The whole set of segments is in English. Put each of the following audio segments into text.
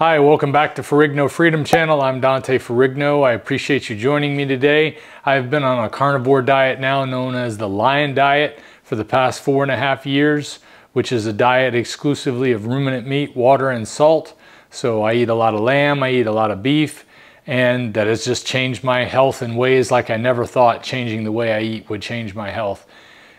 Hi, welcome back to Ferrigno Freedom Channel. I'm Dante Ferrigno. I appreciate you joining me today. I've been on a carnivore diet now known as the Lion Diet for the past 4.5 years, which is a diet exclusively of ruminant meat, water, and salt. So I eat a lot of lamb, I eat a lot of beef, and that has just changed my health in ways like I never thought changing the way I eat would change my health.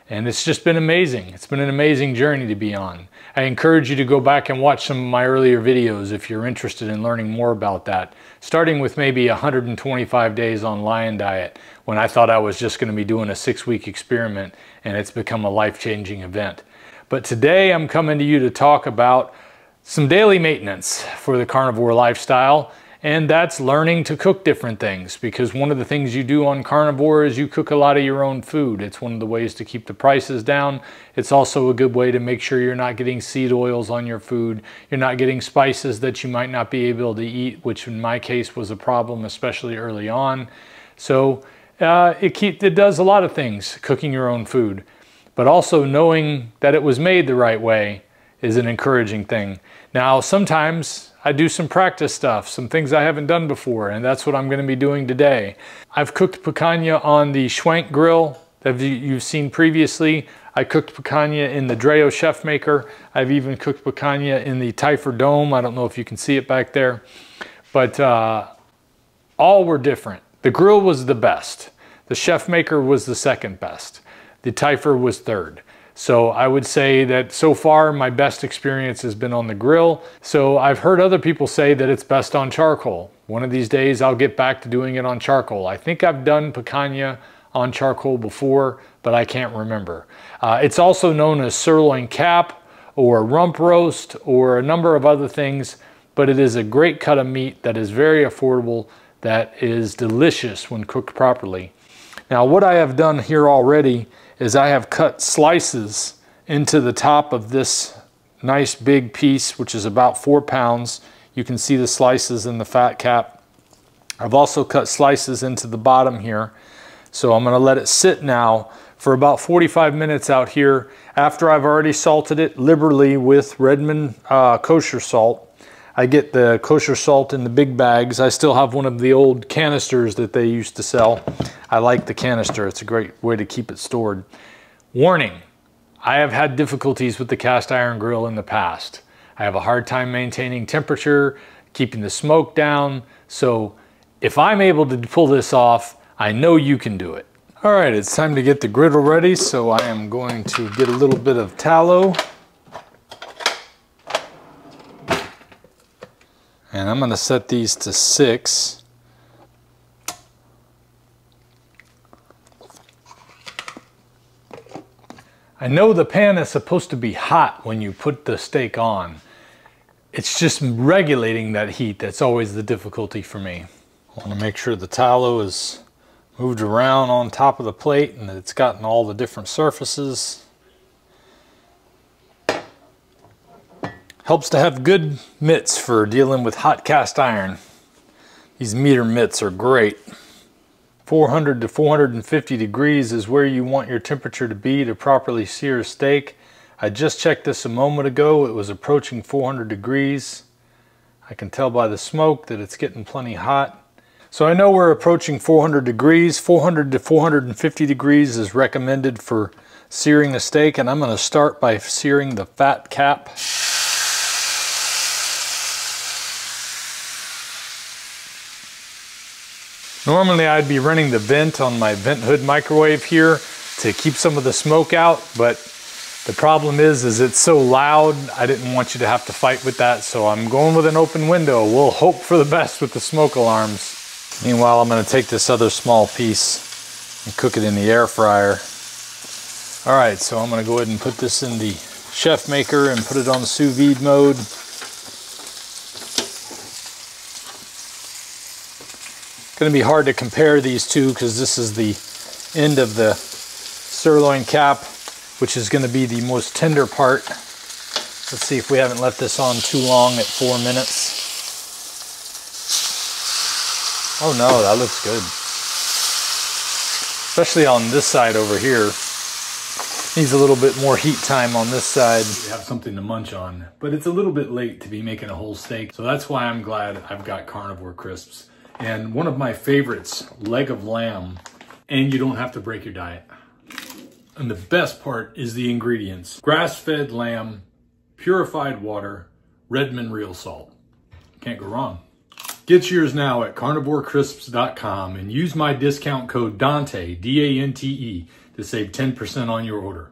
And it's just been amazing. It's been an amazing journey to be on. I encourage you to go back and watch some of my earlier videos if you're interested in learning more about that. Starting with maybe 125 days on Lion Diet, when I thought I was just going to be doing a 6-week experiment, and it's become a life-changing event. But today I'm coming to you to talk about some daily maintenance for the carnivore lifestyle. And that's learning to cook different things, because one of the things you do on carnivore is you cook a lot of your own food. It's one of the ways to keep the prices down. It's also a good way to make sure you're not getting seed oils on your food. You're not getting spices that you might not be able to eat, which in my case was a problem, especially early on. So it does a lot of things, cooking your own food. But also knowing that it was made the right way is an encouraging thing. Now, sometimes I do some practice stuff, some things I haven't done before, and that's what I'm going to be doing today. I've cooked picanha on the Schwenk grill that you've seen previously. I cooked picanha in the Dreo Chef Maker. I've even cooked picanha in the Typhur Dome. I don't know if you can see it back there, but all were different. The grill was the best. The Chef Maker was the second best. The Typhur was third. So I would say that so far my best experience has been on the grill. So I've heard other people say that it's best on charcoal. One of these days I'll get back to doing it on charcoal. I think I've done picanha on charcoal before, but I can't remember. It's also known as sirloin cap or rump roast or a number of other things, but it is a great cut of meat that is very affordable, that is delicious when cooked properly. Now, what I have done here already is I have cut slices into the top of this nice big piece, which is about 4 pounds. You can see the slices in the fat cap. I've also cut slices into the bottom here. So I'm going to let it sit now for about 45 minutes out here after I've already salted it liberally with Redmond kosher salt. I get the kosher salt in the big bags. I still have one of the old canisters that they used to sell. I like the canister. It's a great way to keep it stored. Warning, I have had difficulties with the cast iron grill in the past. I have a hard time maintaining temperature, keeping the smoke down. So if I'm able to pull this off, I know you can do it. All right, it's time to get the griddle ready. So I am going to get a little bit of tallow. And I'm going to set these to 6. I know the pan is supposed to be hot when you put the steak on. It's just regulating that heat that's always the difficulty for me. I want to make sure the tallow is moved around on top of the plate and that it's gotten all the different surfaces. Helps to have good mitts for dealing with hot cast iron. These meter mitts are great. 400 to 450 degrees is where you want your temperature to be to properly sear a steak. I just checked this a moment ago. It was approaching 400 degrees. I can tell by the smoke that it's getting plenty hot. So I know we're approaching 400 degrees. 400 to 450 degrees is recommended for searing a steak, and I'm going to start by searing the fat cap. Normally I'd be running the vent on my vent hood microwave here to keep some of the smoke out, but the problem is it's so loud, I didn't want you to have to fight with that, so I'm going with an open window. We'll hope for the best with the smoke alarms. Meanwhile, I'm going to take this other small piece and cook it in the air fryer. All right, so I'm going to go ahead and put this in the Chef Maker and put it on the sous vide mode. Going to be hard to compare these two because this is the end of the sirloin cap, which is going to be the most tender part. Let's see if we haven't left this on too long at 4 minutes. Oh no, that looks good. Especially on this side over here. Needs a little bit more heat time on this side. We have something to munch on, but it's a little bit late to be making a whole steak. So that's why I'm glad I've got Carnivore Crisps. And one of my favorites, leg of lamb, and you don't have to break your diet. And the best part is the ingredients. Grass-fed lamb, purified water, Redmond real salt. Can't go wrong. Get yours now at carnivorecrisps.com and use my discount code DANTE, D-A-N-T-E, to save 10% on your order.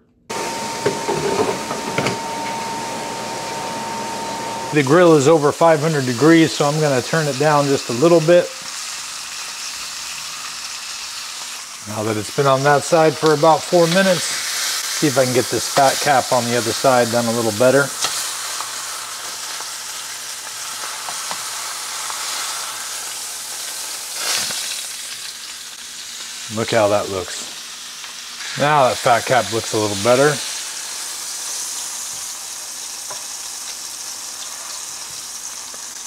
The grill is over 500 degrees, so I'm going to turn it down just a little bit. Now that it's been on that side for about 4 minutes, see if I can get this fat cap on the other side done a little better. Look how that looks. Now that fat cap looks a little better.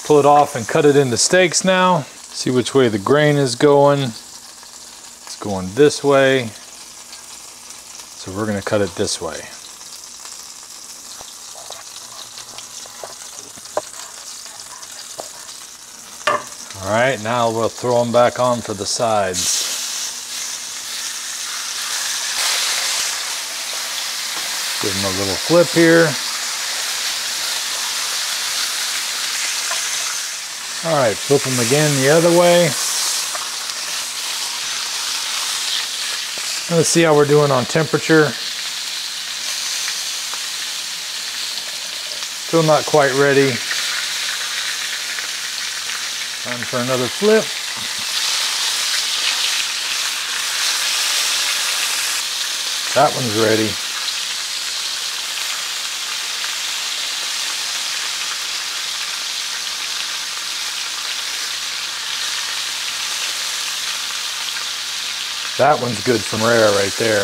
Pull it off and cut it into steaks now. See which way the grain is going. It's going this way. So we're going to cut it this way. All right, now we'll throw them back on for the sides. Give them a little flip here. All right, flip them again the other way. Let's see how we're doing on temperature. Still not quite ready. Time for another flip. That one's ready. That one's good from rare right there.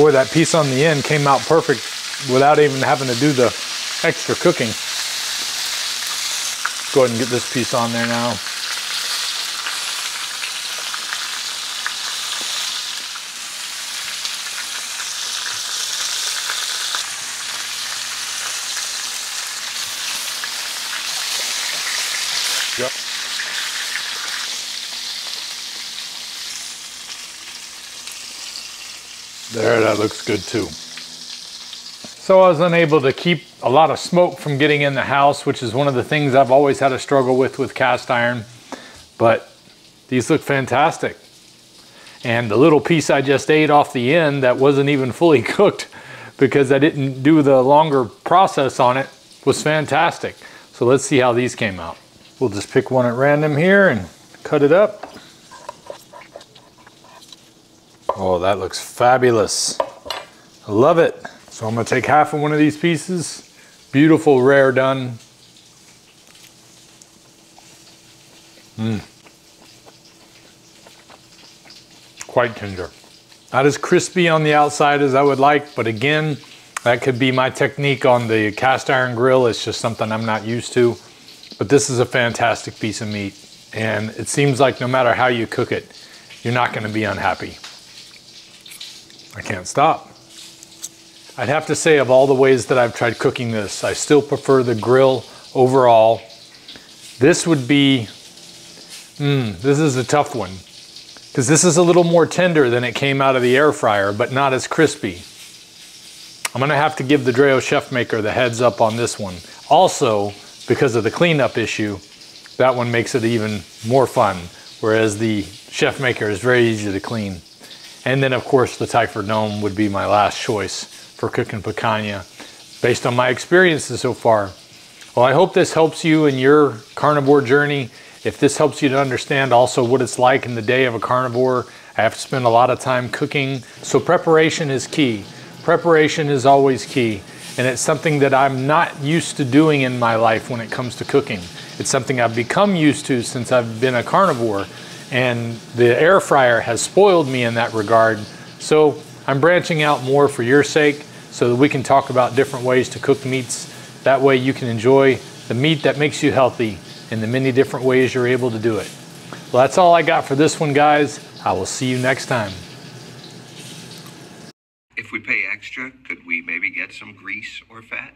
Boy, that piece on the end came out perfect without even having to do the extra cooking. Go ahead and get this piece on there now. Yep. There, that looks good too. So I was unable to keep a lot of smoke from getting in the house, which is one of the things I've always had a struggle with cast iron, but these look fantastic. And the little piece I just ate off the end that wasn't even fully cooked because I didn't do the longer process on it was fantastic. So let's see how these came out. We'll just pick one at random here and cut it up. Oh, that looks fabulous. I love it. So I'm gonna take half of one of these pieces. Beautiful, rare done. Quite tender. Not as crispy on the outside as I would like, but again, that could be my technique on the cast iron grill. It's just something I'm not used to. But this is a fantastic piece of meat, and it seems like no matter how you cook it, you're not going to be unhappy. I can't stop. I'd have to say, of all the ways that I've tried cooking this, I still prefer the grill overall. This would be, this is a tough one, because this is a little more tender than it came out of the air fryer, but not as crispy. I'm going to have to give the Dreo Chef Maker the heads up on this one. Also, because of the cleanup issue, that one makes it even more fun, whereas the Chef Maker is very easy to clean. And then of course the Typhur Dome would be my last choice for cooking picanha, based on my experiences so far. Well, I hope this helps you in your carnivore journey. If this helps you to understand also what it's like in the day of a carnivore, I have to spend a lot of time cooking. So preparation is key. Preparation is always key. And it's something that I'm not used to doing in my life when it comes to cooking. It's something I've become used to since I've been a carnivore, and the air fryer has spoiled me in that regard. So I'm branching out more for your sake, so that we can talk about different ways to cook meats. That way you can enjoy the meat that makes you healthy in the many different ways you're able to do it. Well, that's all I got for this one, guys. I will see you next time. If we pay extra, could we maybe get some grease or fat?